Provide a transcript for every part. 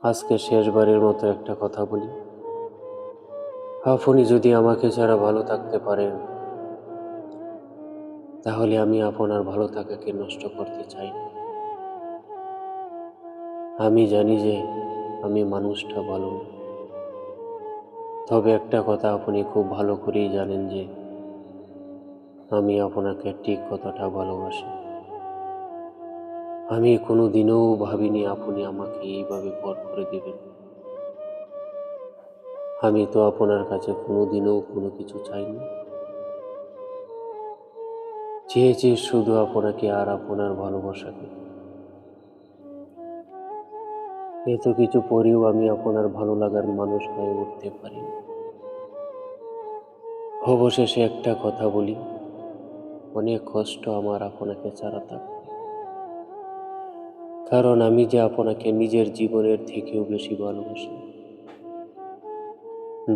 আজকে শেষবারের মতো একটা কথা বলি। আপনি যদি আমাকে ছাড়া ভালো থাকতে পারেন, তাহলে আমি আপনার ভালো থাকাকে নষ্ট করতে চাই না। আমি জানি যে আমি মানুষটা ভালো না, তবে একটা কথা আপনি খুব ভালো করেই জানেন যে আমি আপনাকে ঠিক কতটা ভালোবাসি। আমি কোনোদিনও ভাবিনি আপনি আমাকে এইভাবে পর করে দিবেন। আমি তো আপনার কাছে কোনোদিনও কোনো কিছু চাইনি, চেয়েছি শুধু আপনাকে আর আপনার ভালোবাসাকে। এত কিছু পরেও আমি আপনার ভালো লাগার মানুষ হয়ে উঠতে পারিনি। অবশেষে একটা কথা বলি, অনেক কষ্ট আমার আপনাকে ছাড়া থাকতে, কারণ আমি যে আপনাকে নিজের জীবনের থেকেও বেশি ভালোবাসি।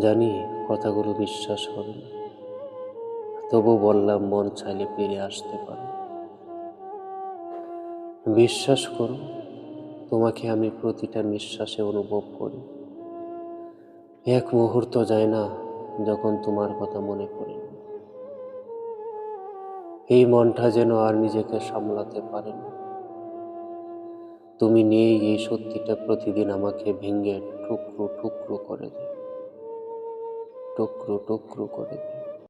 জানি কথাগুলো বিশ্বাস হবে না, তবু বললাম মন চাইলে ফিরে আসতে পারো। বিশ্বাস করো, তোমাকে আমি প্রতিটা নিঃশ্বাসে অনুভব করি। এক মুহূর্ত যায় না যখন তোমার কথা মনে পড়ে না। এই মনটা যেন আর নিজেকে সামলাতে পারে না। তুমি নেই এই সত্যিটা প্রতিদিন আমাকে ভেঙে টুকরো টুকরো করে দেয়, টুকরো টুকরো করে দেয়।